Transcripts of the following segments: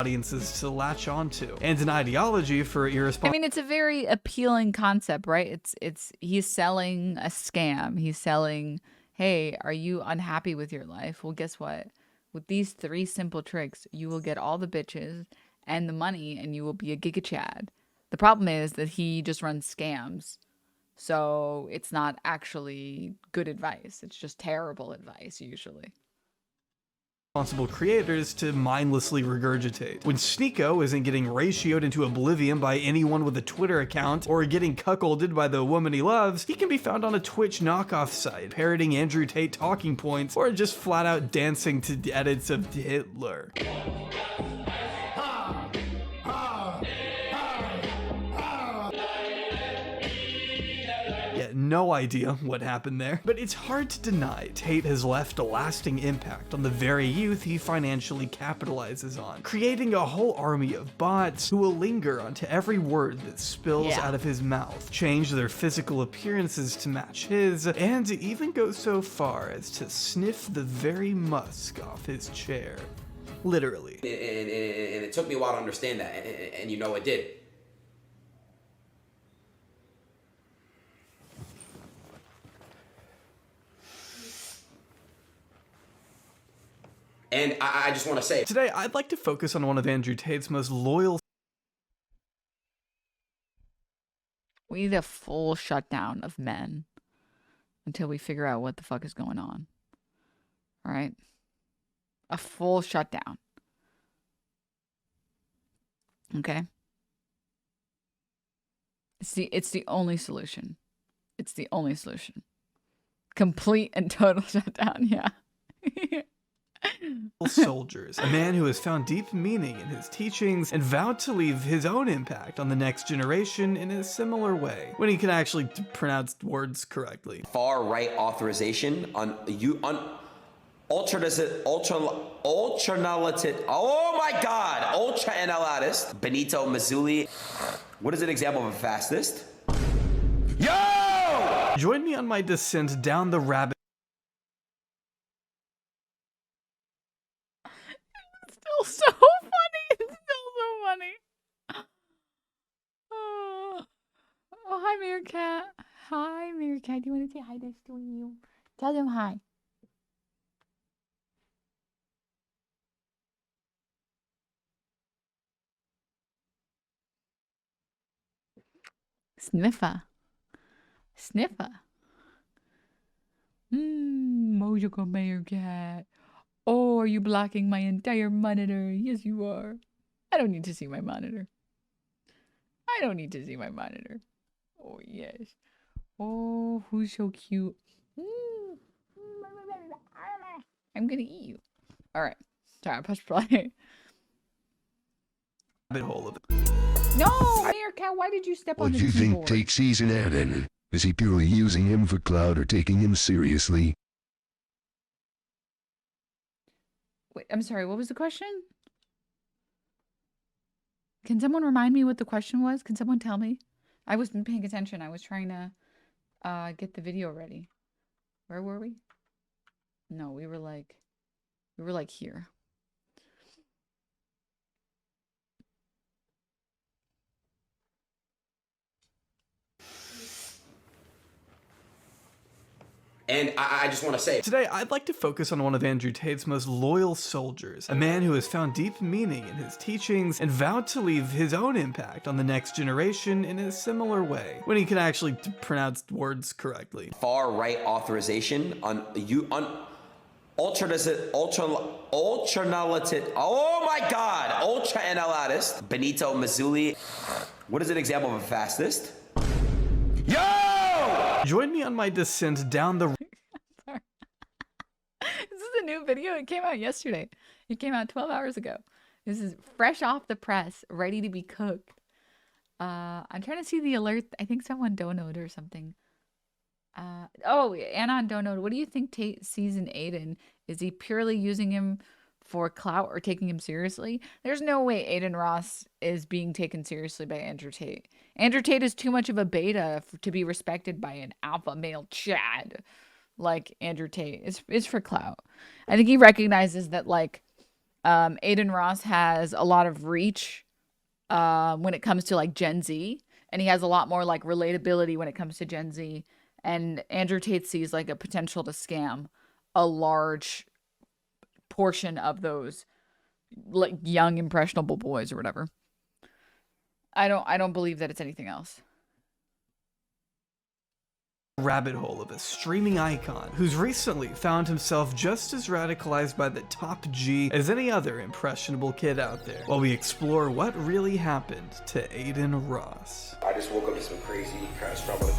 audiences to latch onto, and an ideology for irresponsible. I mean, it's a very appealing concept, right? He's selling a scam. He's selling, hey, are you unhappy with your life? Well, guess what? With these 3 simple tricks, you will get all the bitches and the money, and you will be a Giga Chad. The problem is that he just runs scams. So it's not actually good advice. It's just terrible advice, usually. Responsible creators to mindlessly regurgitate. When Sneeko isn't getting ratioed into oblivion by anyone with a Twitter account or getting cuckolded by the woman he loves, he can be found on a Twitch knockoff site, parroting Andrew Tate talking points, or just flat out dancing to edits of Hitler. No idea what happened there, but it's hard to deny Tate has left a lasting impact on the very youth he financially capitalizes on, creating a whole army of bots who will linger onto every word that spills out of his mouth, change their physical appearances to match his, and even go so far as to sniff the very musk off his chair. Literally. And it took me a while to understand that, and you know it did. And I just want to say, today I'd like to focus on one of Andrew Tate's most loyal. We need a full shutdown of men until we figure out what the fuck is going on. All right? A full shutdown. Okay? It's the only solution. It's the only solution. Complete and total shutdown, yeah. Soldiers, a man who has found deep meaning in his teachings and vowed to leave his own impact on the next generation in a similar way, when he can actually pronounce words correctly. Far right authorization on ultra-analytic, oh my god, ultra-analytist, Benito Mazzulli. What is an example of a fastest? Yo! Join me on my descent down the rabbit. So funny. It's still so funny. Oh, hi, Meerkat. Hi, Meerkat. Do you want to say hi to you? Tell them hi. Sniffer. Sniffer. Mojoko Meerkat. Oh, are you blocking my entire monitor? Yes, you are. I don't need to see my monitor. I don't need to see my monitor. Oh, yes. Oh, who's so cute? I'm gonna eat you. All right. Sorry, I pushed play. Hole of it. No, Meerkat, why did you step on the keyboard? What do you think Tate sees in Adin? Is he purely using him for clout or taking him seriously? Wait, I'm sorry, what was the question? Can someone remind me what the question was? Can someone tell me? I wasn't paying attention. I was trying to get the video ready. Where were we? No, we were like here. And I just want to say, today I'd like to focus on one of Andrew Tate's most loyal soldiers, a man who has found deep meaning in his teachings and vowed to leave his own impact on the next generation in a similar way, when he can actually pronounce words correctly. Far right authorization on ultra-analytic, oh my god, ultra-analytist, Benito Mazzulli. What is an example of a fastest? Yo! Join me on my descent down the... Sorry. This is a new video. It came out yesterday. It came out 12 hours ago. This is fresh off the press, ready to be cooked. I'm trying to see the alert. I think someone donoed or something. Oh, Anon donoed. What do you think Tate sees in Adin? Is he purely using him for clout or taking him seriously? There's no way Adin Ross is being taken seriously by Andrew Tate. Andrew Tate is too much of a beta to be respected by an alpha male Chad like Andrew Tate. It's for clout. I think he recognizes that, like, Adin Ross has a lot of reach when it comes to like Gen Z, and he has a lot more like relatability when it comes to Gen Z. And Andrew Tate sees like a potential to scam a large portion of those like young impressionable boys or whatever. I don't believe that it's anything else. Rabbit hole of a streaming icon who's recently found himself just as radicalized by the top G as any other impressionable kid out there, while we explore what really happened to Adin Ross. I just woke up to some crazy catastrophic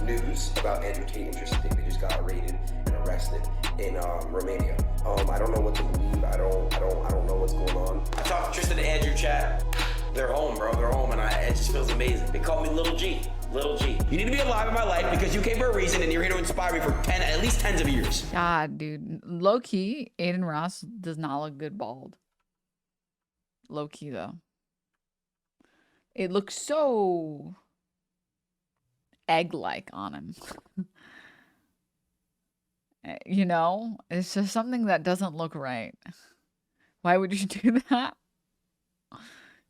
news about Andrew Tate. Interesting. They just got arrested and arrested in Romania. I don't know what to believe. I don't know what's going on. I talked to Tristan and Andrew chat. They're home, bro. They're home, and it just feels amazing. They call me Little G. Little G. You need to be alive in my life because you came for a reason, and you're here to inspire me for at least tens of years. God, dude. Low key, Adin Ross does not look good bald. Low key though. It looks so egg-like on him. You know, it's just something that doesn't look right. Why would you do that?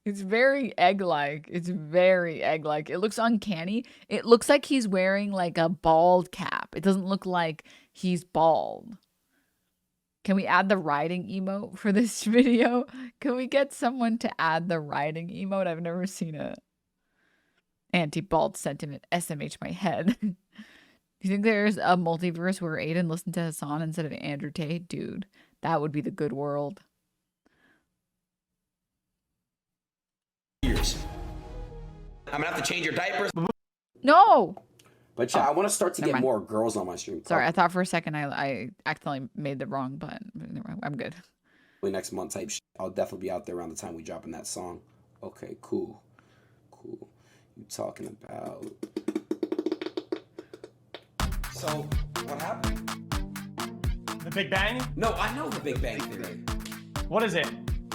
It's very egg-like. It's very egg-like. It looks uncanny. It looks like he's wearing like a bald cap. It doesn't look like he's bald. Can we add the riding emote for this video? Can we get someone to add the riding emote? I've never seen it. Anti-bald sentiment. SMH my head. Do you think there's a multiverse where Adin listened to Hassan instead of Andrew Tate? Dude, that would be the good world. Years. I'm gonna have to change your diapers. No! But yeah, I want to start to Never get mind. more girls on my stream. Sorry, I thought for a second I accidentally made the wrong button. Never mind, I'm good. Next month type shit. I'll definitely be out there around the time we dropping that song. Okay, cool. Cool. You talking about... So, what happened? The Big Bang? No, I know the Big Bang Theory. What is it?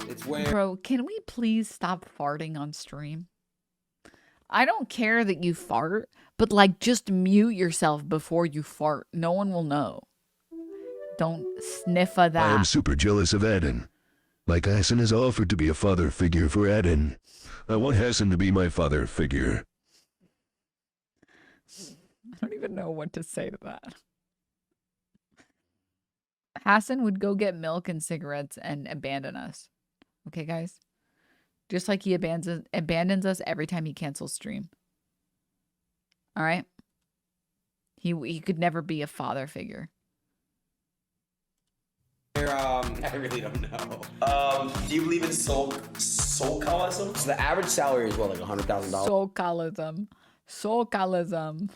It's where... Bro, can we please stop farting on stream? I don't care that you fart, but like just mute yourself before you fart. No one will know. Don't sniff of that. I am super jealous of Adin. Like Hassan has offered to be a father figure for Adin. I want Hassan to be my father figure. I don't even know what to say to that. Hassan would go get milk and cigarettes and abandon us. Okay, guys? Just like he abandons us every time he cancels stream. All right? He could never be a father figure. I really don't know. Do you believe in socialism? So the average salary is what, like $100,000? Socialism. Socialism.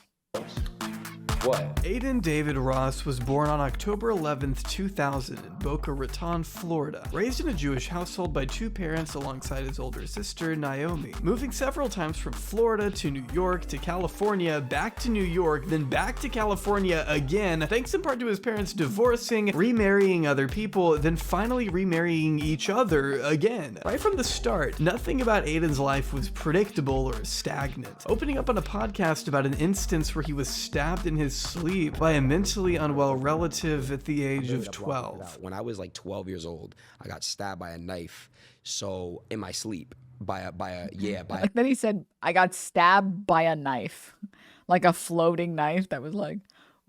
What? Adin David Ross was born on October 11th, 2000 in Boca Raton, Florida. Raised in a Jewish household by two parents alongside his older sister, Naomi. Moving several times from Florida to New York to California, back to New York, then back to California again, thanks in part to his parents divorcing, remarrying other people, then finally remarrying each other again. Right from the start, nothing about Adin's life was predictable or stagnant. Opening up on a podcast about an instance where he was stabbed in his sleep by a mentally unwell relative at the age of 12. When I was like 12 years old, I got stabbed by a knife. So in my sleep, by Like then he said, I got stabbed by a knife, like a floating knife that was like,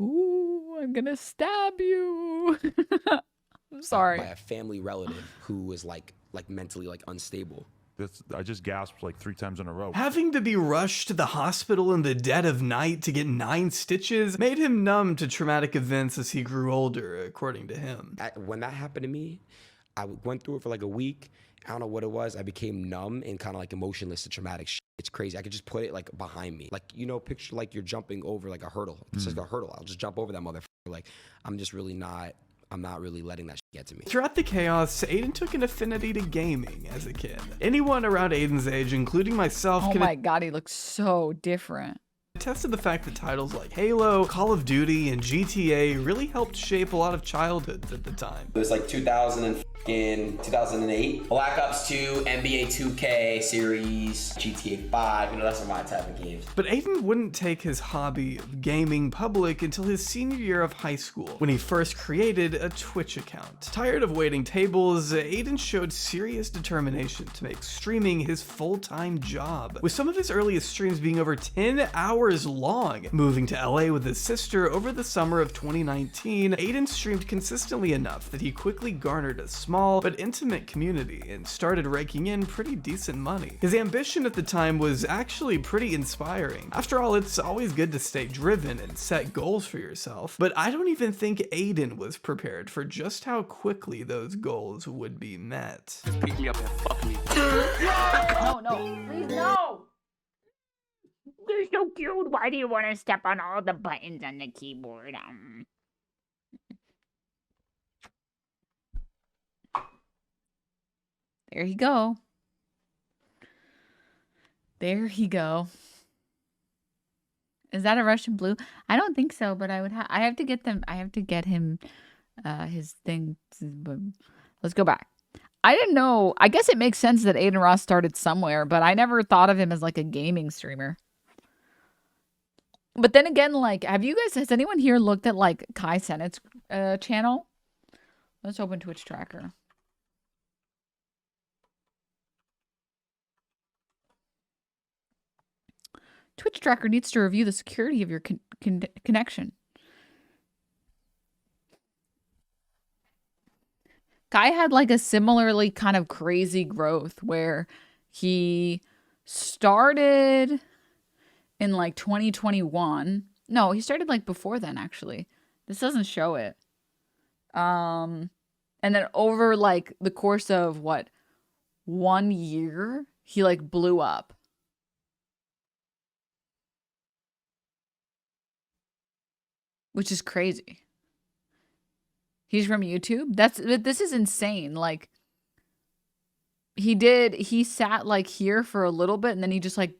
ooh, I'm gonna stab you. I'm sorry. By a family relative who was like mentally like unstable. I just gasped like 3 times in a row. Having to be rushed to the hospital in the dead of night to get 9 stitches made him numb to traumatic events as he grew older, according to him. When that happened to me, I went through it for like a week. I don't know what it was. I became numb and kind of like emotionless to traumatic shit. It's crazy. I could just put it like behind me. Like, you know, picture like you're jumping over like a hurdle. It's like a hurdle. I'll just jump over that motherfucker. Like, I'm not really letting that shit get to me. Throughout the chaos, Adin took an affinity to gaming as a kid. Anyone around Adin's age, including myself, Oh can my god, he looks so different. attest to the fact that titles like Halo, Call of Duty, and GTA really helped shape a lot of childhoods at the time. It was like 2008. Black Ops 2, NBA 2K series, GTA 5, you know, that's my type of games. But Adin wouldn't take his hobby of gaming public until his senior year of high school, when he first created a Twitch account. Tired of waiting tables, Adin showed serious determination to make streaming his full-time job, with some of his earliest streams being over 10 hours long. Moving to LA with his sister over the summer of 2019, Adin streamed consistently enough that he quickly garnered a small but intimate community and started raking in pretty decent money. His ambition at the time was actually pretty inspiring. After all, it's always good to stay driven and set goals for yourself, but I don't even think Adin was prepared for just how quickly those goals would be met. Pick me up and fuck me. No, please no. You're so cute. Why do you want to step on all the buttons on the keyboard? There you go. There he go. Is that a Russian blue? I don't think so, but I have to get them. I have to get him his thing. Let's go back. I didn't know. I guess it makes sense that Adin Ross started somewhere, but I never thought of him as like a gaming streamer. But then again, like, has anyone here looked at like Kai Cenat's channel? Let's open Twitch Tracker. Twitch Tracker needs to review the security of your connection. Kai had like a similarly kind of crazy growth where he started in like 2021. No, he started like before then, actually. This doesn't show it. And then over like the course of what, 1 year, he like blew up. Which is crazy. He's from YouTube. This is insane. Like he sat like here for a little bit and then he just like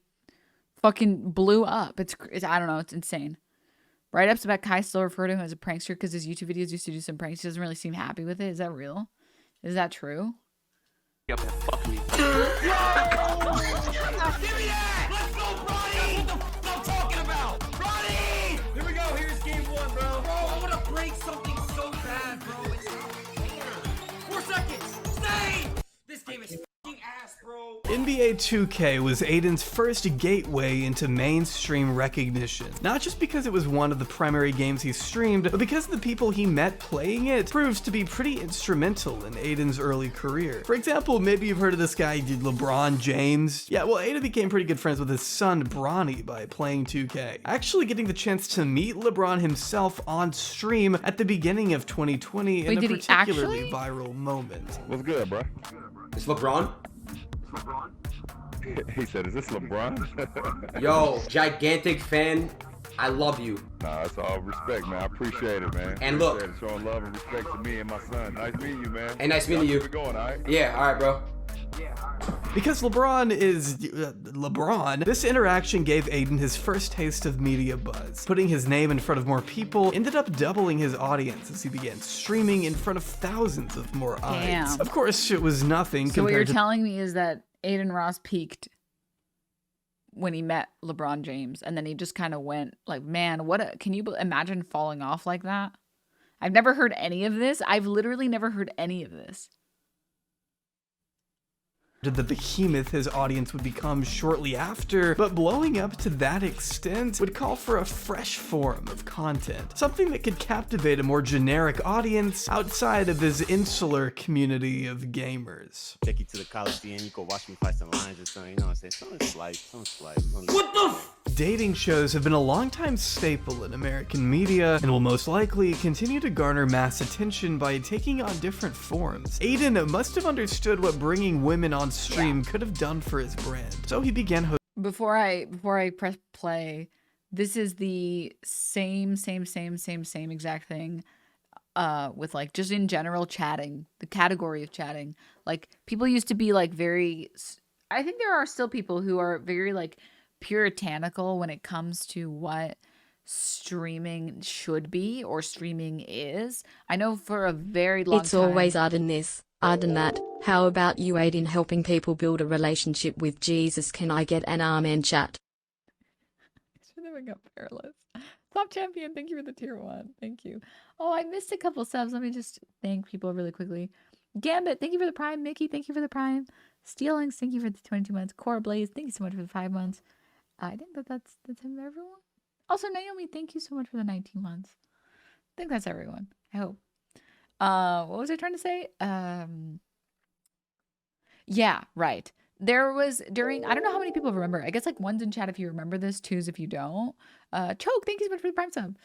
fucking blew up. It's I don't know, it's insane. Write-ups about Kai still refer to him as a prankster because his YouTube videos used to do some pranks. He doesn't really seem happy with it. Is that real? Is that true? Up and fuck me. Give me that! Let's go, Bronny! What the f I'm talking about? Bronny! Here we go. Here's game one, bro. Bro, I want to break something so bad, bro. It's not fair. 4 seconds. Stay! This game is f***ing ass, bro. NBA 2K was Adin's first gateway into mainstream recognition. Not just because it was one of the primary games he streamed, but because the people he met playing it proved to be pretty instrumental in Adin's early career. For example, maybe you've heard of this guy, LeBron James. Yeah, well, Adin became pretty good friends with his son, Bronny, by playing 2K. Actually getting the chance to meet LeBron himself on stream at the beginning of 2020 in a particularly viral moment. What's good, bro? It's LeBron. He said, is this LeBron? Yo, gigantic fan. I love you. Nah, it's all respect, man. I appreciate it, man. And appreciate look. it. Showing love and respect to me and my son. Nice meeting you, man. Hey, nice meeting you. Keep it going, all right? Yeah, all right, bro. Because LeBron is LeBron, this interaction gave Adin his first taste of media buzz. Putting his name in front of more people ended up doubling his audience as he began streaming in front of thousands of more eyes. Of course, it was nothing So what compared you're to telling me is that Adin Ross peaked when he met LeBron James, and then he just kind of went like, man, can you imagine falling off like that? I've never heard any of this. I've literally never heard any of this. the behemoth his audience would become shortly after, but blowing up to that extent would call for a fresh form of content, something that could captivate a more generic audience outside of his insular community of gamers. Take you to the Coliseum, you go watch me fight some lions or something, you know what I'm saying? Something slight. What the f? Dating shows have been a longtime staple in American media and will most likely continue to garner mass attention by taking on different forms. Adin must have understood what bringing women on stream could have done for his brand, so he began hosting. Before I press play, this is the same exact thing with like just in general chatting, the category of chatting. Like people used to be like very, I think there are still people who are very like puritanical when it comes to what streaming should be or streaming is. I know for a very long time. It's always Adin this, Adin that. How about you aid in helping people build a relationship with Jesus? Can I get an amen chat? Should have got perilous. Top champion, thank you for the tier 1. Thank you. Oh, I missed a couple subs. Let me just thank people really quickly. Gambit, thank you for the prime. Mickey, thank you for the prime. Steelings, thank you for the 22 months. Core Blaze, thank you so much for the 5 months. I think that's everyone. Also, Naomi, thank you so much for the 19 months. I think that's everyone. I hope. What was I trying to say? Yeah, right. There was during, I don't know how many people remember. I guess like 1's in chat if you remember this, 2's if you don't. Choke, thank you so much for the prime sub.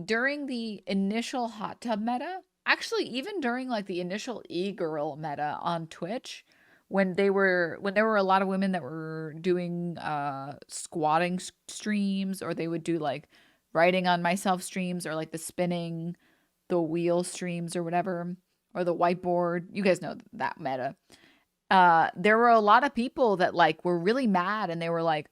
During the initial hot tub meta, actually even during like the initial e-girl meta on Twitch, when there were a lot of women that were doing squatting streams, or they would do like writing on myself streams, or like the spinning the wheel streams or whatever, or the whiteboard, you guys know that meta. There were a lot of people that like were really mad, and they were like,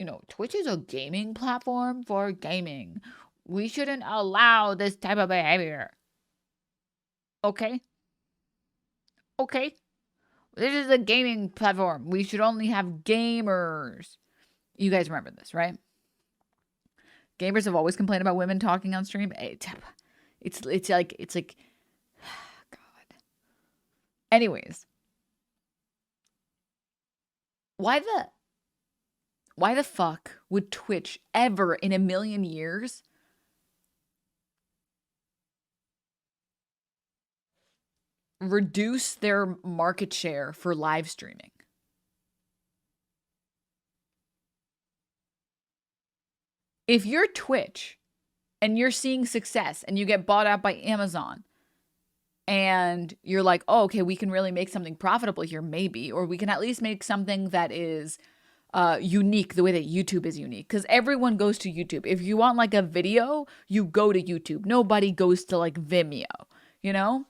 you know, Twitch is a gaming platform for gaming. We shouldn't allow this type of behavior. Okay. This is a gaming platform. We should only have gamers. You guys remember this, right? Gamers have always complained about women talking on stream. It's like God. Anyways, why the fuck would Twitch ever in a million years reduce their market share for live streaming? If you're Twitch and you're seeing success and you get bought out by Amazon and you're like, oh, okay, we can really make something profitable here, maybe, or we can at least make something that is unique the way that YouTube is unique, because everyone goes to YouTube. If you want like a video, you go to YouTube. Nobody goes to like Vimeo, you know?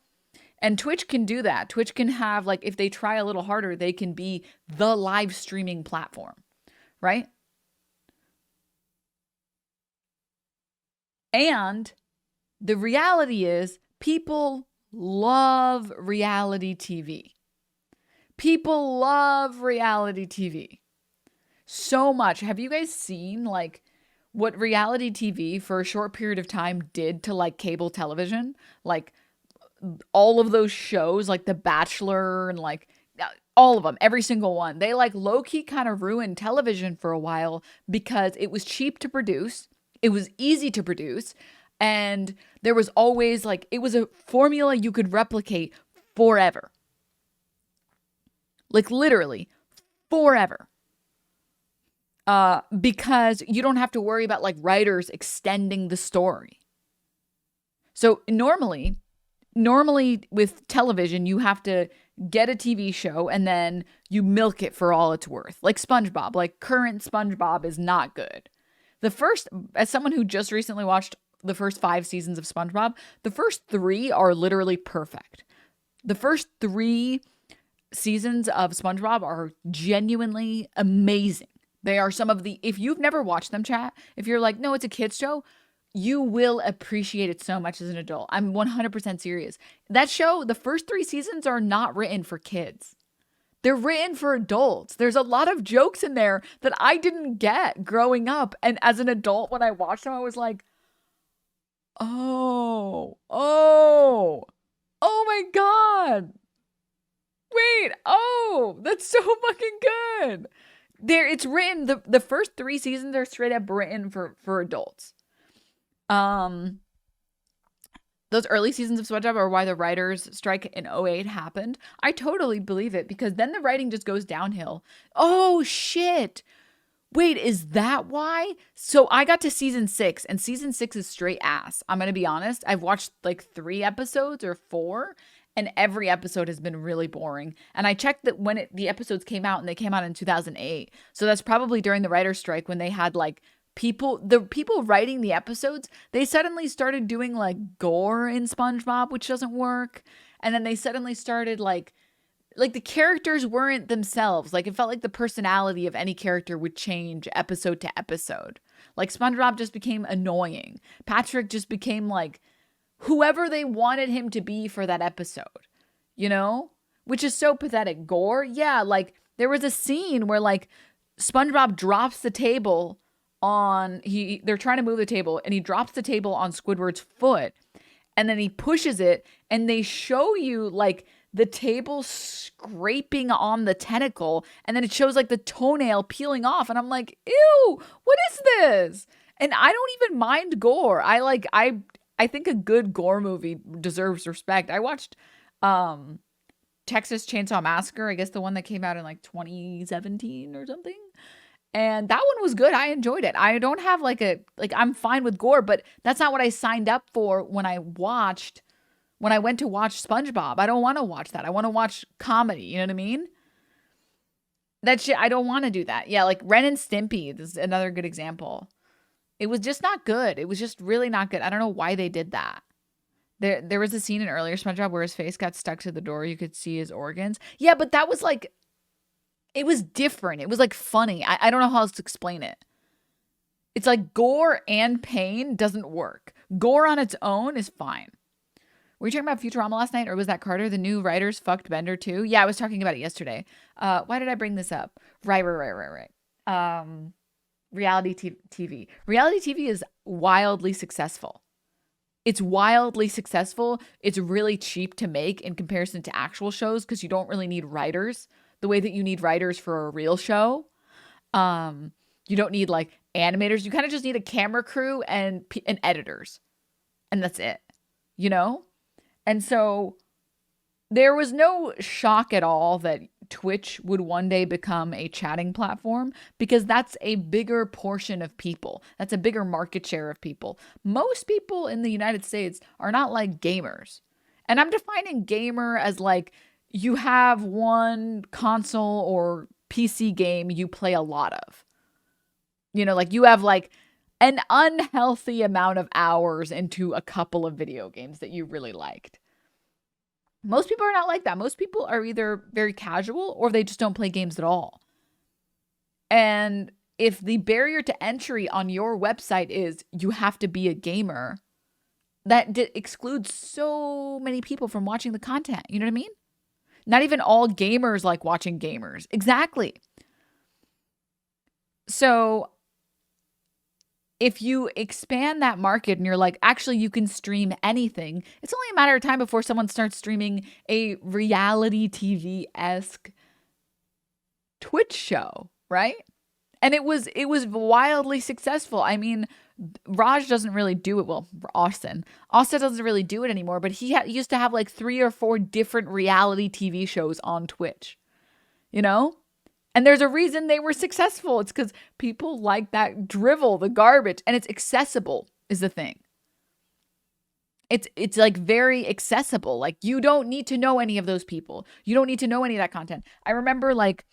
And Twitch can do that. Twitch can have, like, if they try a little harder, they can be the live streaming platform, right? And the reality is people love reality TV. People love reality TV so much. Have you guys seen like what reality TV for a short period of time did to like cable television? Like all of those shows, like The Bachelor and like all of them, every single one. They like low-key kind of ruined television for a while because it was cheap to produce. It was easy to produce. And there was always like, it was a formula you could replicate forever. Like literally forever. Because you don't have to worry about like writers extending the story. So normally with television, you have to get a TV show and then you milk it for all it's worth. Like SpongeBob, like current SpongeBob is not good. As someone who just recently watched the first 5 seasons of SpongeBob, the first 3 are literally perfect. The first 3 seasons of SpongeBob are genuinely amazing. They are some of the, if you've never watched them, chat, if you're like, no, it's a kid's show, you will appreciate it so much as an adult. I'm 100% serious. That show, the first 3 seasons are not written for kids. They're written for adults. There's a lot of jokes in there that I didn't get growing up. And as an adult, when I watched them, I was like, oh my God. Wait, that's so fucking good. It's written, the first 3 seasons are straight up written for adults. Those early seasons of SpongeBob are why the writers' strike in 2008 happened. I totally believe it, because then the writing just goes downhill. Oh shit. Wait, is that why? So I got to season 6, and season 6 is straight ass. I'm going to be honest. I've watched like 3 episodes or 4, and every episode has been really boring. And I checked that when the episodes came out, and they came out in 2008. So that's probably during the writer's strike when they had like the people writing the episodes, they suddenly started doing like gore in SpongeBob, which doesn't work. And then they suddenly started like like the characters weren't themselves. Like it felt like the personality of any character would change episode to episode. Like SpongeBob just became annoying. Patrick just became like whoever they wanted him to be for that episode, you know? Which is so pathetic. Gore, yeah, like there was a scene where like SpongeBob drops the table on they're trying to move the table and he drops the table on Squidward's foot and then he pushes it and they show you like the table scraping on the tentacle and then it shows like the toenail peeling off and I'm like, ew, what is this? And I don't even mind gore. I think a good gore movie deserves respect. I watched Texas Chainsaw Massacre, I guess the one that came out in like 2017 or something. And that one was good. I enjoyed it. I don't have I'm fine with gore, but that's not what I signed up for when I went to watch SpongeBob. I don't want to watch that. I want to watch comedy. You know what I mean? That shit, I don't want to do that. Yeah, like Ren and Stimpy, this is another good example. It was just not good. It was just really not good. I don't know why they did that. There was a scene in earlier SpongeBob where his face got stuck to the door. You could see his organs. Yeah, but that was like, it was different. It was like funny. I don't know how else to explain it. It's like gore and pain doesn't work. Gore on its own is fine. Were you talking about Futurama last night, or was that Carter? The new writers fucked Bender too? Yeah, I was talking about it yesterday. Why did I bring this up? Right. Reality TV. Reality TV is wildly successful. It's wildly successful. It's really cheap to make in comparison to actual shows because you don't really need writers the way that you need writers for a real show. You don't need like animators. You kind of just need a camera crew and editors. And that's it, you know? And so there was no shock at all that Twitch would one day become a chatting platform because that's a bigger portion of people. That's a bigger market share of people. Most people in the United States are not like gamers. And I'm defining gamer as like you have one console or PC game you play a lot of. You know, like you have like an unhealthy amount of hours into a couple of video games that you really liked. Most people are not like that. Most people are either very casual or they just don't play games at all. And if the barrier to entry on your website is you have to be a gamer, that excludes so many people from watching the content. You know what I mean? Not even all gamers like watching gamers. Exactly. So if you expand that market and you're like, actually, you can stream anything, it's only a matter of time before someone starts streaming a reality TV-esque Twitch show, right? And it was wildly successful. I mean, Raj doesn't really do it. Well, Austin doesn't really do it anymore, but he used to have like 3 or 4 different reality TV shows on Twitch, you know? And there's a reason they were successful. It's because people like that drivel, the garbage, and it's accessible is the thing. It's like very accessible. Like you don't need to know any of those people. You don't need to know any of that content. I remember like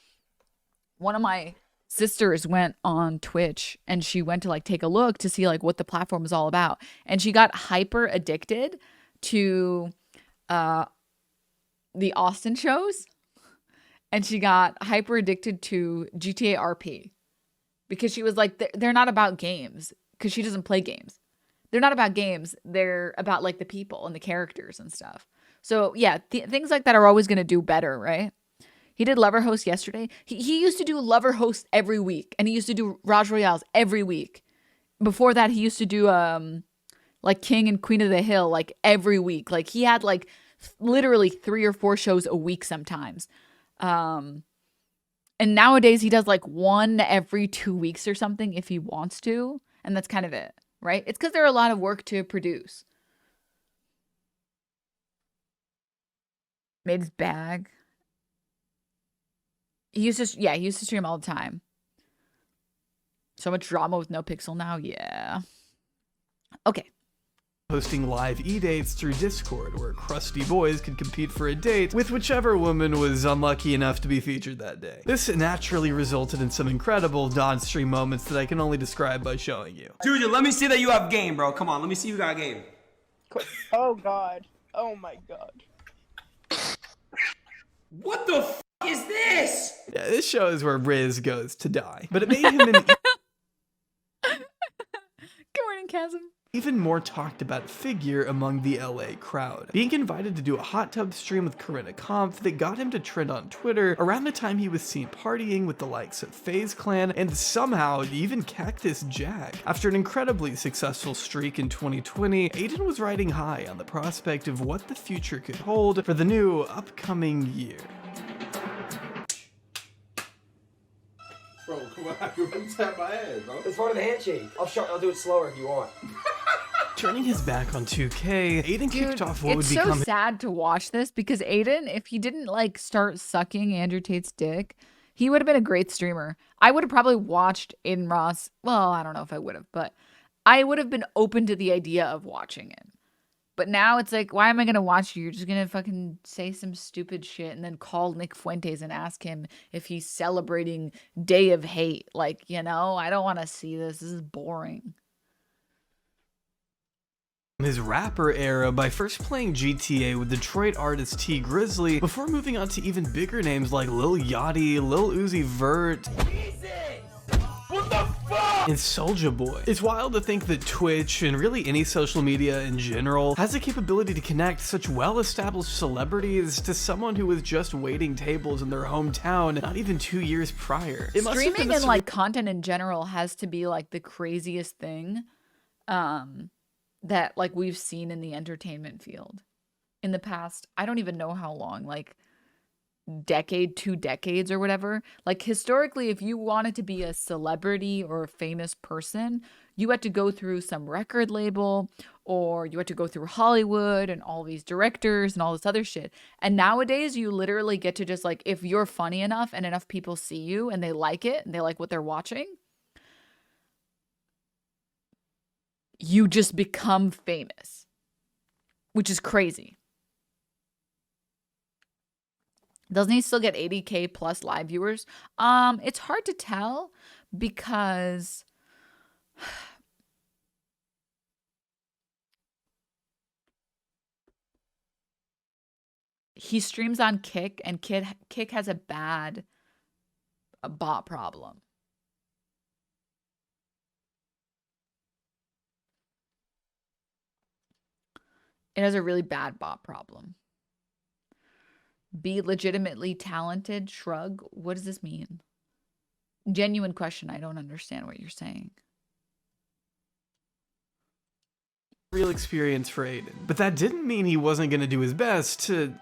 one of my sisters went on Twitch and she went to like take a look to see like what the platform is all about. And she got hyper addicted to the Austin shows. And she got hyper addicted to GTA RP because she was like, they're not about games because she doesn't play games. They're not about games. They're about like the people and the characters and stuff. So yeah, things like that are always going to do better, right? He did Lover Host yesterday. He used to do Lover Host every week and he used to do Raj Royales every week. Before that, he used to do like King and Queen of the Hill like every week. Like he had like literally 3 or 4 shows a week sometimes. And nowadays he does like 1 every 2 weeks or something if he wants to. And that's kind of it, right? It's because there are a lot of work to produce. Made his bag. He used to stream all the time. So much drama with no pixel now. Yeah. Okay. Hosting live e-dates through Discord, where crusty boys could compete for a date with whichever woman was unlucky enough to be featured that day. This naturally resulted in some incredible non-stream moments that I can only describe by showing you. Juju, let me see that you have game, bro. Come on, let me see you got game. Oh god. Oh my god. What the f is this? Yeah, this show is where Riz goes to die. But it made him an Good morning, Chasm. even more talked about figure among the LA crowd. Being invited to do a hot tub stream with Corinna Kampf that got him to trend on Twitter around the time he was seen partying with the likes of FaZe Clan and somehow even Cactus Jack. After an incredibly successful streak in 2020, Adin was riding high on the prospect of what the future could hold for the new upcoming year. Bro, come on, you wouldn't tap my head, bro. It's part of the handshake. I'll do it slower if you want. Turning his back on 2K, Adin kicked off what would It's become so sad to watch this because Adin, if he didn't like start sucking Andrew Tate's dick, he would have been a great streamer. I would have probably watched Adin Ross. Well, I don't know if I would have, but I would have been open to the idea of watching it. But now it's like, why am I going to watch you? You're just going to fucking say some stupid shit and then call Nick Fuentes and ask him if he's celebrating Day of Hate. Like, you know, I don't want to see this. This is boring. His rapper era by first playing GTA with Detroit artist T Grizzly before moving on to even bigger names like Lil Yachty, Lil Uzi Vert, What the fuck? and Soulja Boy. It's wild to think that Twitch and really any social media in general has the capability to connect such well-established celebrities to someone who was just waiting tables in their hometown not even 2 years prior. It must have been Streaming a and like content in general has to be like the craziest thing that like we've seen in the entertainment field in the past. I don't even know how long, like decade, 2 decades or whatever. Like historically, if you wanted to be a celebrity or a famous person, you had to go through some record label or you had to go through Hollywood and all these directors and all this other shit. And nowadays you literally get to just like, if you're funny enough and enough people see you and they like it and they like what they're watching, you just become famous, which is crazy. Doesn't he still get 80K plus live viewers? It's hard to tell because he streams on Kick and Kick has a bad bot problem. It has a really bad bot problem. Be legitimately talented, shrug. What does this mean? Genuine question. I don't understand what you're saying. real experience for Adin, but that didn't mean he wasn't going to do his best to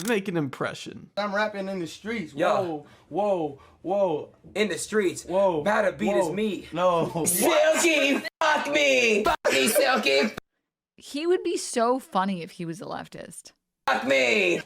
make an impression. I'm rapping in the streets. Yo. Whoa, whoa. In the streets. Whoa. About to beat Whoa. his meat. No. Silky, fuck me. Fuck me, Silky. He would be so funny if he was a leftist. Fuck me.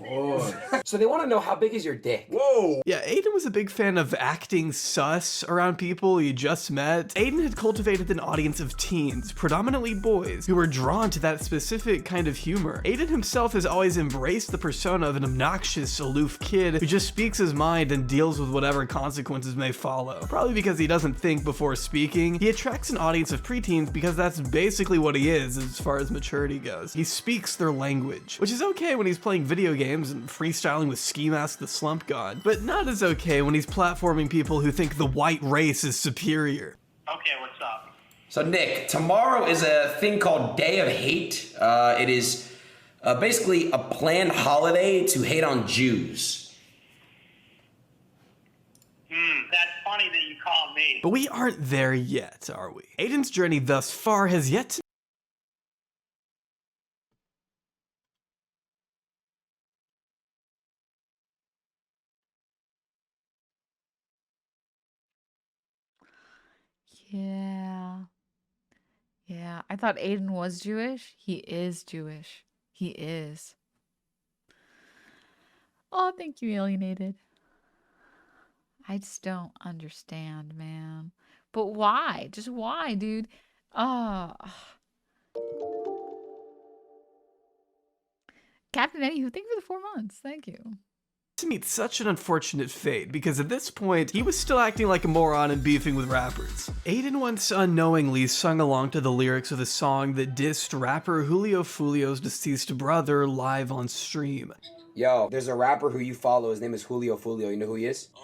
So they want to know how big is your dick? Whoa. Yeah, Adin was a big fan of acting sus around people he just met. Adin had cultivated an audience of teens, predominantly boys, who were drawn to that specific kind of humor. Adin himself has always embraced the persona of an obnoxious, aloof kid who just speaks his mind and deals with whatever consequences may follow. Probably because he doesn't think before speaking. He attracts an audience of preteens because that's basically what he is as far as maturity goes. He speaks their language, which is okay when he's playing video games and freestyling with Ski Mask the Slump God, but not as okay when he's platforming people who think the white race is superior. Okay, what's up? So Nick, tomorrow is a thing called Day of Hate. It is basically a planned holiday to hate on Jews. That's funny that you called me. But we aren't there yet, are we? Adin's journey thus far has yet to Yeah, I thought Adin was Jewish. He is Jewish. He is. Oh, thank you, Alienated. I just don't understand, man. But why? Just why, dude? Oh. Captain Eddie, who thank you for the 4 months. Thank you. To meet such an unfortunate fate, because at this point, he was still acting like a moron and beefing with rappers. Adin once unknowingly sung along to the lyrics of a song that dissed rapper Julio Fulio's deceased brother live on stream. Yo, there's a rapper who you follow, his name is Julio Fulio, you know who he is? Yeah,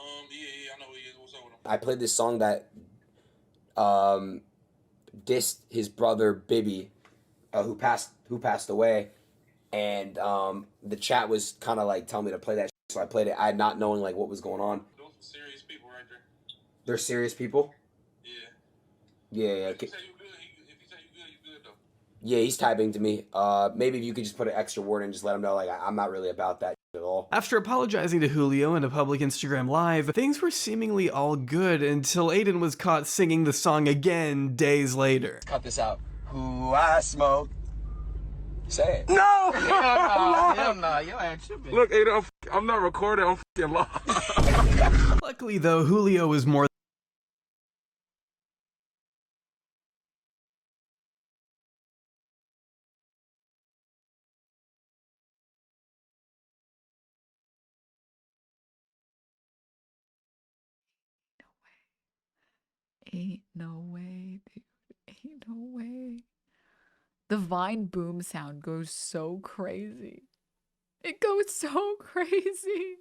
I know who he is. What's up with him? I played this song that dissed his brother Bibby, who passed away, and the chat was kind of like telling me to play that shit, so I played it. I not knowing like what was going on. Those are serious people right there. They're serious people. Yeah. Yeah. If he say you good, you good though. Yeah, he's typing to me. Maybe if you could just put an extra word and just let him know like I'm not really about that shit at all. After apologizing to Julio in a public Instagram live, things were seemingly all good until Adin was caught singing the song again days later. Cut this out. Who I smoke. Say it. No! Hell no, your ass should be. Look, Aiden, I'm not recording. I'm fucking live. Luckily though, Julio was more Ain't no way, dude. Ain't no way. The Vine boom sound goes so crazy. It goes so crazy.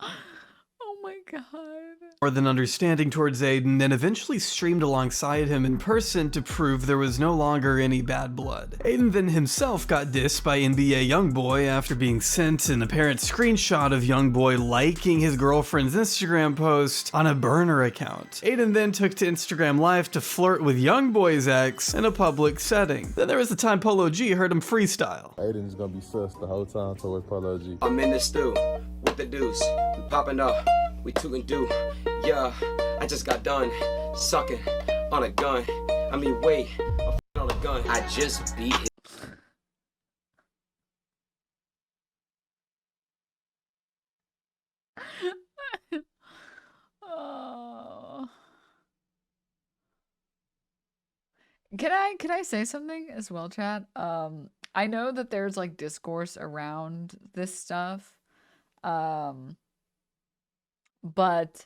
Oh my god. more than understanding towards Adin, and eventually streamed alongside him in person to prove there was no longer any bad blood. Adin then himself got dissed by NBA Youngboy after being sent an apparent screenshot of Youngboy liking his girlfriend's Instagram post on a burner account. Adin then took to Instagram Live to flirt with Youngboy's ex in a public setting. Then there was the time Polo G heard him freestyle. Aiden's gonna be sus the whole time towards Polo G. I'm in the stew with the deuce. We popping up. We tootin' do. Yeah, I just got done sucking on a gun. I mean, wait, I'm on a gun. I just beat it. Oh. Can I say something as well, chat? I know that there's like discourse around this stuff. But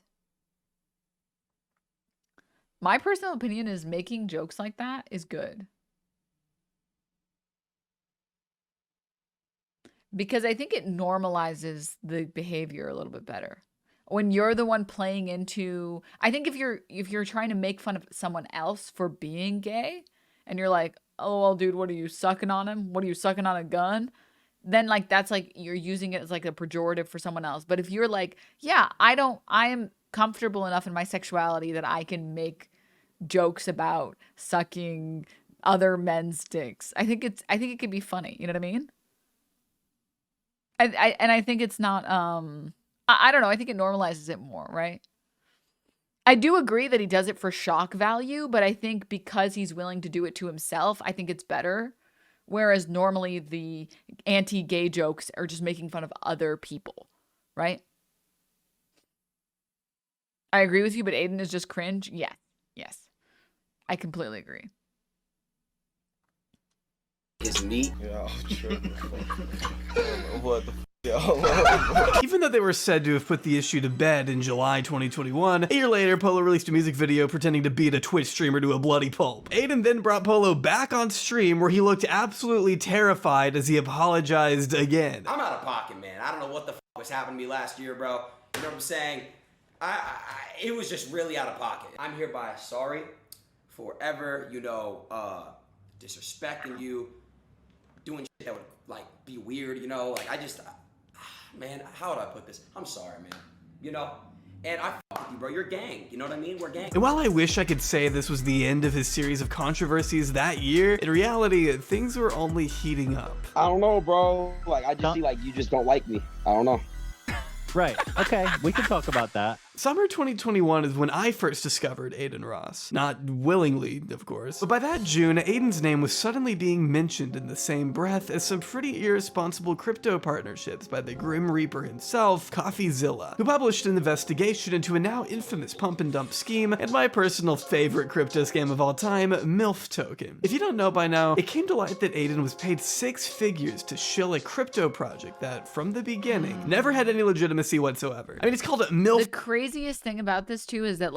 my personal opinion is making jokes like that is good. Because I think it normalizes the behavior a little bit better. When you're the one playing into, I think if you're trying to make fun of someone else for being gay and you're like, "Oh, well, dude, what are you sucking on him? What are you sucking on a gun?" Then like that's like you're using it as like a pejorative for someone else. But if you're like, "Yeah, I am comfortable enough in my sexuality that I can make jokes about sucking other men's dicks." I think it could be funny, you know what I mean? I think it's not I don't know, I think it normalizes it more, right? I do agree that he does it for shock value, but I think because he's willing to do it to himself, I think it's better. Whereas normally the anti-gay jokes are just making fun of other people, right? I agree with you, but Adin is just cringe. Yeah, yes. I completely agree. Is neat. Yeah, true. What the Even though they were said to have put the issue to bed in July 2021, a year later, Polo released a music video pretending to beat a Twitch streamer to a bloody pulp. Adin then brought Polo back on stream where he looked absolutely terrified as he apologized again. I'm out of pocket, man. I don't know what the was happening to me last year, bro. You know what I'm saying? It was just really out of pocket. I'm hereby sorry for ever, disrespecting you, doing shit that would, like, be weird, Like, man, how would I put this? I'm sorry, man. And I fuck with you, bro. You're gang. You know what I mean? We're gang. And while I wish I could say this was the end of his series of controversies that year, in reality, things were only heating up. I don't know, bro. Like, I just see, like, you just don't like me. I don't know. Right. Okay, we can talk about that. Summer 2021 is when I first discovered Adin Ross. Not willingly, of course. But by that June, Adin's name was suddenly being mentioned in the same breath as some pretty irresponsible crypto partnerships by the Grim Reaper himself, CoffeeZilla, who published an investigation into a now infamous pump and dump scheme and my personal favorite crypto scam of all time, MILF token. If you don't know by now, it came to light that Adin was paid 6 figures to shill a crypto project that, from the beginning, never had any legitimacy whatsoever. I mean, it's called a MILF. The craziest thing about this too is that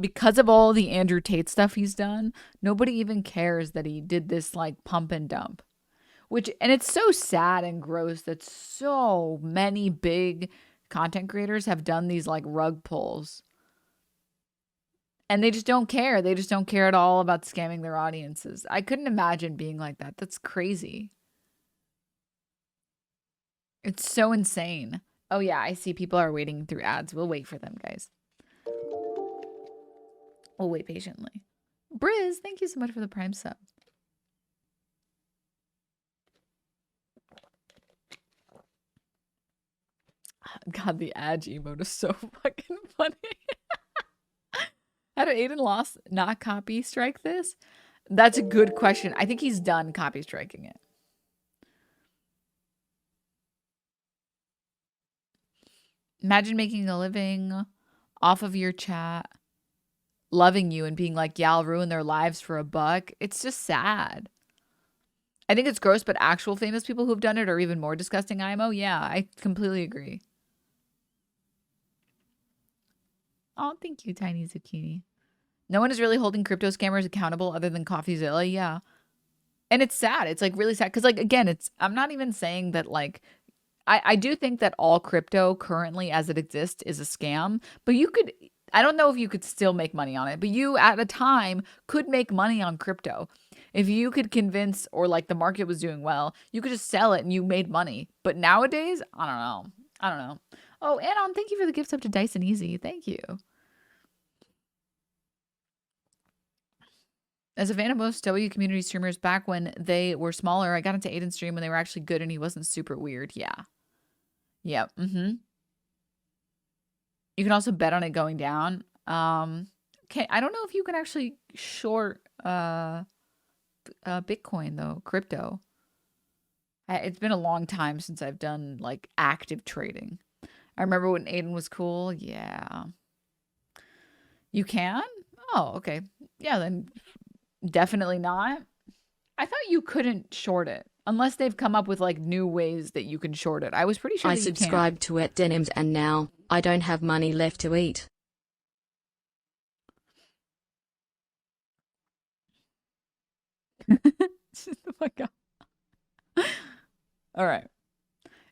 because of all the Andrew Tate stuff he's done, nobody even cares that he did this like pump and dump. And it's so sad and gross that so many big content creators have done these like rug pulls. And they just don't care. They just don't care at all about scamming their audiences. I couldn't imagine being like that. That's crazy. It's so insane. Oh yeah, I see people are waiting through ads. We'll wait for them, guys. We'll wait patiently. Briz, thank you so much for the Prime sub. God, the ad emote is so fucking funny. How did Adin Ross not copy strike this? That's a good question. I think he's done copy striking it. Imagine making a living off of your chat, loving you and being like, yeah, I'll ruin their lives for $1. It's just sad. I think it's gross, but actual famous people who've done it are even more disgusting, IMO. Yeah, I completely agree. Oh, thank you, Tiny Zucchini. No one is really holding crypto scammers accountable other than CoffeeZilla. Yeah. And it's sad. It's like really sad. Because like, again, I'm not even saying that like, I do think that all crypto currently as it exists is a scam, but I don't know if you could still make money on it, but you at a time could make money on crypto. If you could convince, or like the market was doing well, you could just sell it and you made money. But nowadays, I don't know. Oh, Anon, thank you for the gifts up to Dyson Easy. Thank you. As a fan of most W community streamers back when they were smaller, I got into Adin's stream when they were actually good and he wasn't super weird. Yeah. Yeah. You can also bet on it going down. Okay, I don't know if you can actually short Bitcoin though, crypto. It's been a long time since I've done like active trading. I remember when Adin was cool. Yeah. You can? Oh, okay. Yeah, then definitely not. I thought you couldn't short it unless they've come up with like new ways that you can short it. I was pretty sure I that you subscribed to it Denims and now I don't have money left to eat. Oh my God. All right.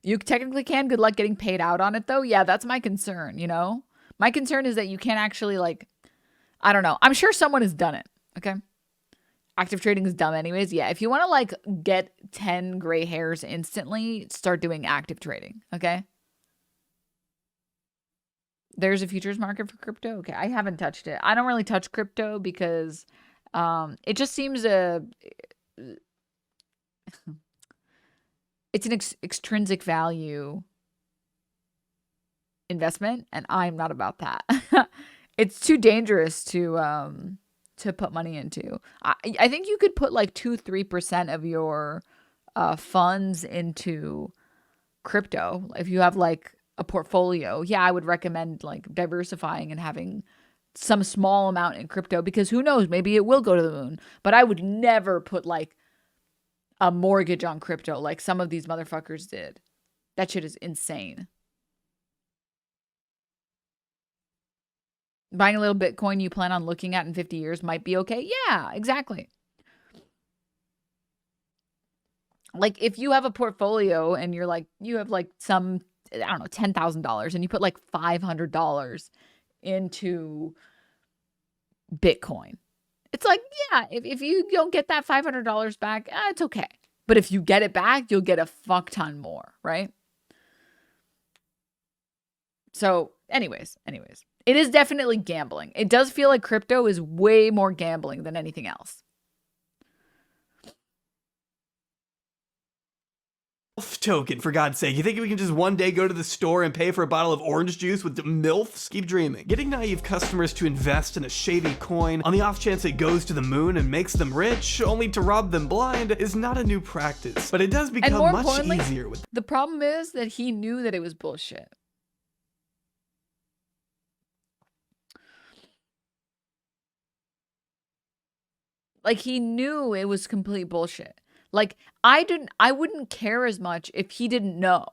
You technically can. Good luck getting paid out on it though. Yeah, that's my concern, you know? My concern is that you can't actually like, I don't know. I'm sure someone has done it. Okay. Active trading is dumb anyways. Yeah. If you want to like get 10 gray hairs instantly, start doing active trading. Okay. There's a futures market for crypto. Okay. I haven't touched it. I don't really touch crypto because it just seems it's an extrinsic value investment, and I'm not about that. It's too dangerous to put money into. I think you could put like 2-3% of your funds into crypto if you have like a portfolio. Yeah, I would recommend like diversifying and having some small amount in crypto because who knows, maybe it will go to the moon. But I would never put like a mortgage on crypto like some of these motherfuckers did. That shit is insane. Buying a little Bitcoin you plan on looking at in 50 years might be okay. Yeah, exactly. Like if you have a portfolio and you're like, you have like some, I don't know, $10,000 and you put like $500 into Bitcoin. It's like, yeah, if you don't get that $500 back, it's okay. But if you get it back, you'll get a fuck ton more, right? So anyways, it is definitely gambling. It does feel like crypto is way more gambling than anything else. token, for God's sake. You think we can just one day go to the store and pay for a bottle of orange juice with MILFs? Keep dreaming. Getting naive customers to invest in a shady coin on the off chance it goes to the moon and makes them rich, only to rob them blind, is not a new practice, but it does become much easier with. The problem is that he knew that it was bullshit. Like, he knew it was complete bullshit. Like, I wouldn't care as much if he didn't know.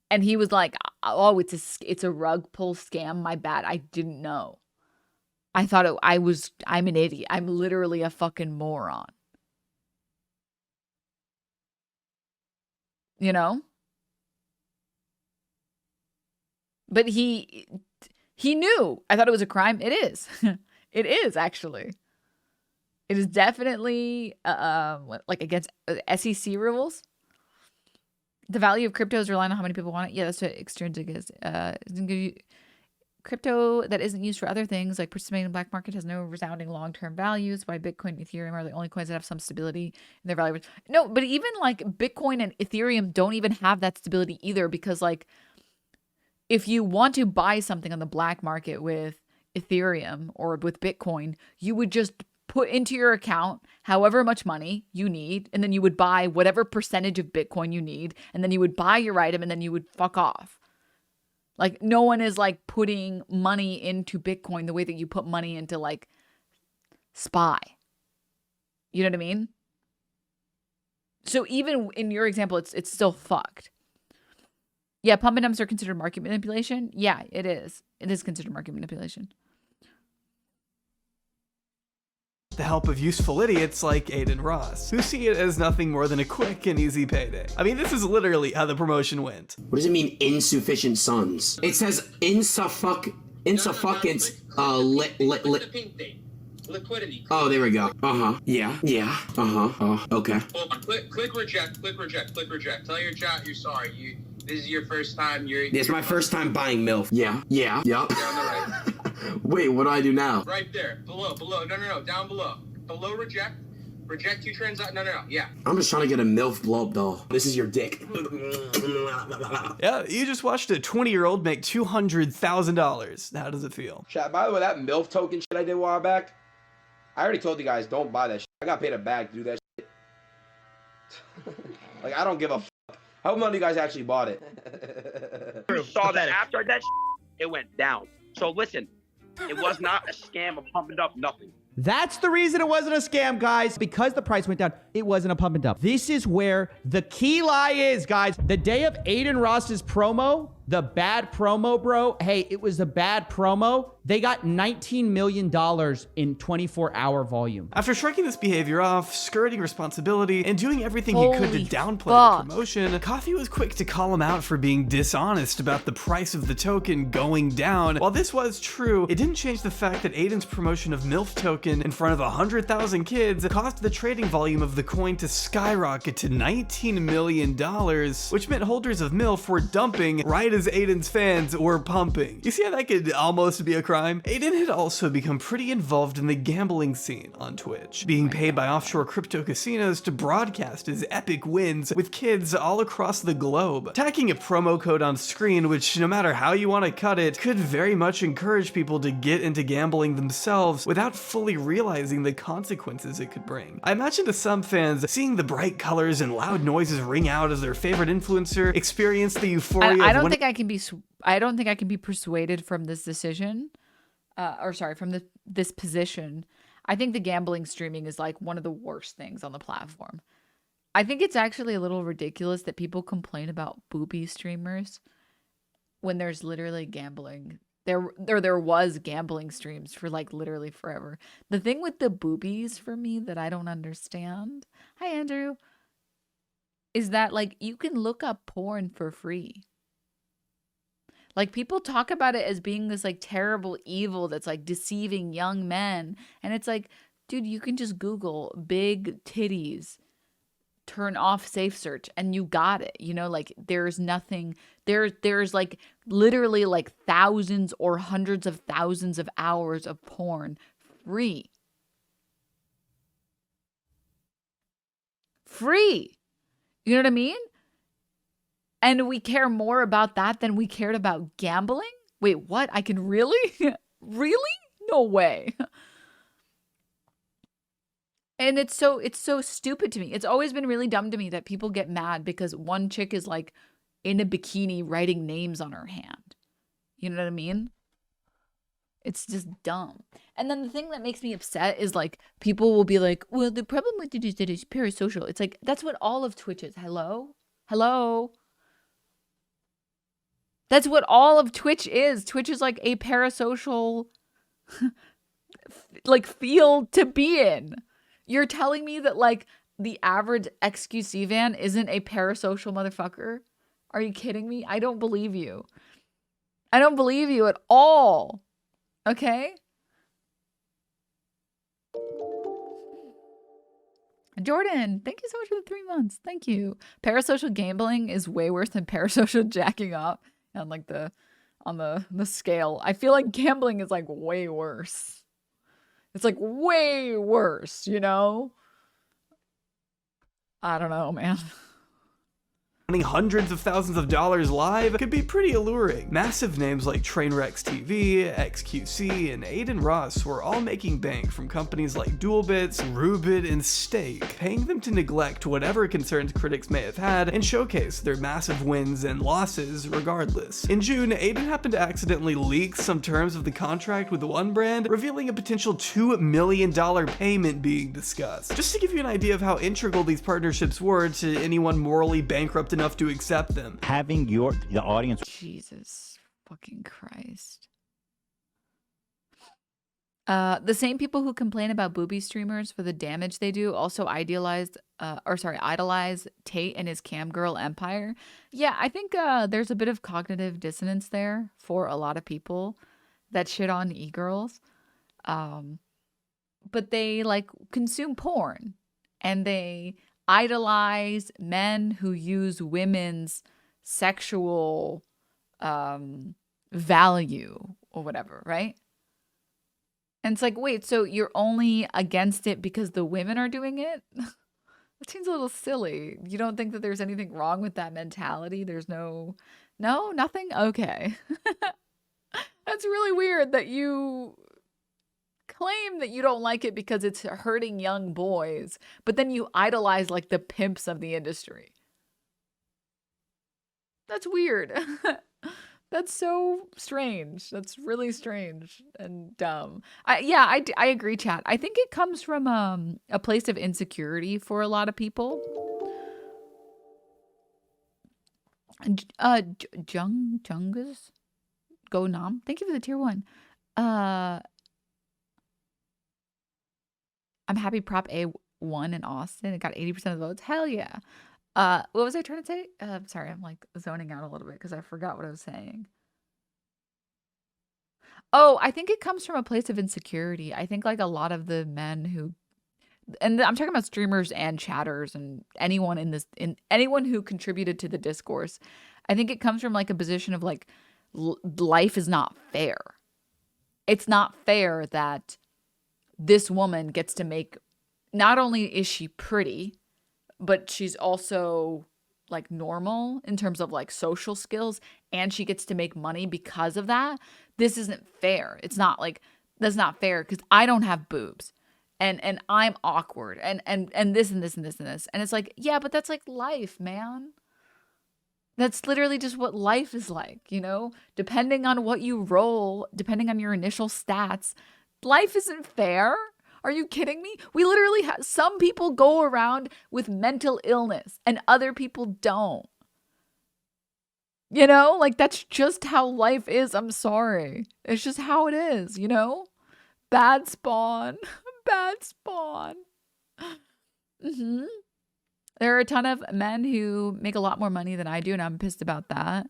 And he was like, oh, it's a rug pull scam. My bad. I didn't know. I thought I'm an idiot. I'm literally a fucking moron. You know? But he knew. I thought it was a crime. It is. It is, actually. It is definitely like against SEC rules. The value of crypto is relying on how many people want it. Yeah, that's what extrinsic is. Crypto that isn't used for other things, like participating in the black market, has no resounding long-term values. Why Bitcoin and Ethereum are the only coins that have some stability in their value. No, but even like Bitcoin and Ethereum don't even have that stability either, because like if you want to buy something on the black market with Ethereum or with Bitcoin, you would just put into your account however much money you need, and then you would buy whatever percentage of Bitcoin you need, and then you would buy your item, and then you would fuck off. Like, no one is like putting money into Bitcoin the way that you put money into like SPY. You know what I mean? So even in your example, it's still fucked. Yeah, pump and dumps are considered market manipulation. Yeah, it is. It is considered market manipulation. The help of useful idiots like Adin Ross, who see it as nothing more than a quick and easy payday. I mean, this is literally how the promotion went. What does it mean, insufficient sons? It says liquidity. Oh, there we go. Yeah. Okay. Hold on. Click reject. Tell your chat you're sorry. This is your first time. It's my first time buying MILF. Yeah. Down the right. Wait, what do I do now? Right there. Below. No. Down below. Below reject. Reject two transact. No. Yeah. I'm just trying to get a MILF blow up doll. This is your dick. Yeah, you just watched a 20-year-old make $200,000. How does it feel? Chat, by the way, that MILF token shit I did a while back, I already told you guys, don't buy that shit. I got paid a bag to do that shit. Like, I don't give a fuck. I hope none of you guys actually bought it. Saw that after that it went down. So listen, it was not a scam of pumping up nothing. That's the reason it wasn't a scam, guys. Because the price went down, it wasn't a pump and dump. This is where the key lie is, guys. The day of Adin Ross's promo, the bad promo, bro. Hey, it was a bad promo. They got $19 million in 24-hour volume. After shrugging this behavior off, skirting responsibility, and doing everything he could to downplay the promotion, Coffee was quick to call him out for being dishonest about the price of the token going down. While this was true, it didn't change the fact that Adin's promotion of MILF token in front of 100,000 kids caused the trading volume of the coin to skyrocket to $19 million, which meant holders of MILF were dumping right as Adin's fans were pumping. You see how that could almost be a crime? Adin had also become pretty involved in the gambling scene on Twitch, being paid by offshore crypto casinos to broadcast his epic wins with kids all across the globe. Tacking a promo code on screen, which no matter how you want to cut it, could very much encourage people to get into gambling themselves without fully realizing the consequences it could bring. I imagine to some fans, seeing the bright colors and loud noises ring out as their favorite influencer experience the euphoria I don't think I can be persuaded from this decision. From this position. I think the gambling streaming is like one of the worst things on the platform. I think it's actually a little ridiculous that people complain about booby streamers when there's literally gambling. There was gambling streams for like literally forever. The thing with the boobies for me that I don't understand, hi Andrew, is that like you can look up porn for free. Like, people talk about it as being this like terrible evil that's like deceiving young men. And it's like, dude, you can just Google big titties, turn off safe search, and you got it. You know, like there's nothing, there's like literally like thousands or hundreds of thousands of hours of porn free. Free. You know what I mean? And we care more about that than we cared about gambling? Wait, what? I can really? Really? No way. And it's so stupid to me. It's always been really dumb to me that people get mad because one chick is like in a bikini writing names on her hand. You know what I mean? It's just dumb. And then the thing that makes me upset is like people will be like, well, the problem with it is that it's parasocial. It's like, that's what all of Twitch is. Hello? Hello? That's what all of Twitch is. Twitch is like a parasocial like field to be in. You're telling me that like the average XQC van isn't a parasocial motherfucker? Are you kidding me? I don't believe you. I don't believe you at all. Okay? Jordan, thank you so much for the 3 months. Thank you. Parasocial gambling is way worse than parasocial jacking off on like on the scale. I feel like gambling is like way worse. It's like way worse, you know? I don't know, man. Earning hundreds of thousands of dollars live could be pretty alluring. Massive names like Trainwrecks TV, XQC, and Aiden Ross were all making bank from companies like DualBits, Rubit, and Stake, paying them to neglect whatever concerns critics may have had and showcase their massive wins and losses regardless. In June, Aiden happened to accidentally leak some terms of the contract with one brand, revealing a potential $2 million payment being discussed. Just to give you an idea of how integral these partnerships were to anyone morally bankrupt enough to accept them. Having the audience. Jesus fucking Christ. The same people who complain about booby streamers for the damage they do also idolize Tate and his cam girl empire. Yeah, I think there's a bit of cognitive dissonance there for a lot of people that shit on e-girls. But they like consume porn and they idolize men who use women's sexual value or whatever, right? And it's like, wait, so you're only against it because the women are doing it? That seems a little silly. You don't think that there's anything wrong with that mentality? There's nothing? Okay. That's really weird that you claim that you don't like it because it's hurting young boys, but then you idolize like the pimps of the industry. That's weird. That's so strange. That's really strange and dumb. I agree, chat. I think it comes from a place of insecurity for a lot of people. Jungus Go Nam, thank you for the tier 1. I'm happy Prop A won in Austin. It got 80% of the votes. Hell yeah. What was I trying to say? Sorry, I'm like zoning out a little bit because I forgot what I was saying. Oh, I think it comes from a place of insecurity. I think like a lot of the men who, and I'm talking about streamers and chatters and anyone anyone who contributed to the discourse. I think it comes from like a position of like life is not fair. It's not fair that this woman gets to make, not only is she pretty, but she's also like normal in terms of like social skills, and she gets to make money because of that. This isn't fair. It's not like, that's not fair because I don't have boobs and I'm awkward and this and this and this and this. And it's like, yeah, but that's like life, man. That's literally just what life is like, you know? Depending on what you roll, depending on your initial stats, life isn't fair. Are you kidding me? We literally have, some people go around with mental illness and other people don't. You know, like that's just how life is. I'm sorry. It's just how it is, you know? Bad spawn. Bad spawn. There are a ton of men who make a lot more money than I do, and I'm pissed about that.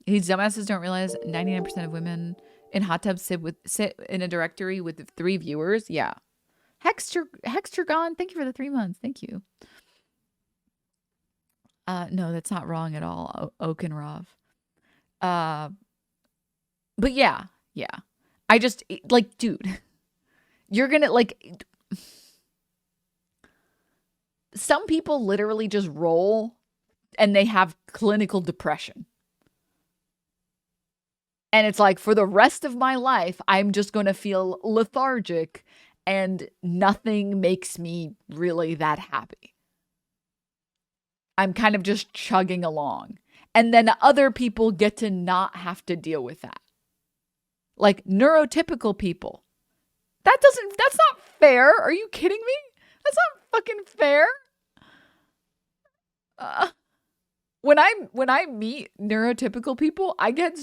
These dumbasses don't realize 99% of women in hot tubs sit in a directory with 3 viewers. Yeah. Hextragon, thank you for the 3 months. Thank you. No, that's not wrong at all, Oakenrov. But yeah. I just, like, dude, you're gonna, like, some people literally just roll and they have clinical depression. And it's like, for the rest of my life, I'm just going to feel lethargic and nothing makes me really that happy. I'm kind of just chugging along. And then other people get to not have to deal with that. Like neurotypical people. That's not fair. Are you kidding me? That's not fucking fair. When I meet neurotypical people, I get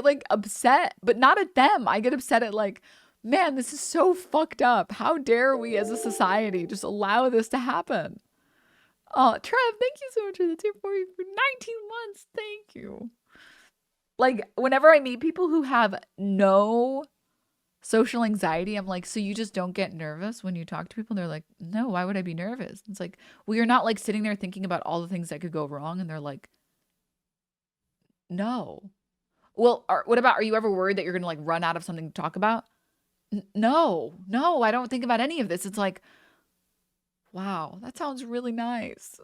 like upset, but not at them. I get upset at like, man, this is so fucked up. How dare we as a society just allow this to happen? Oh, Trev, thank you so much for the tip for 19 months. Thank you. Like, whenever I meet people who have no social anxiety, I'm like, so you just don't get nervous when you talk to people? And they're like, no, why would I be nervous? It's like, well, you're not like sitting there thinking about all the things that could go wrong. And they're like, no. Well, what about, are you ever worried that you're going to like run out of something to talk about? No, I don't think about any of this. It's like, wow, that sounds really nice.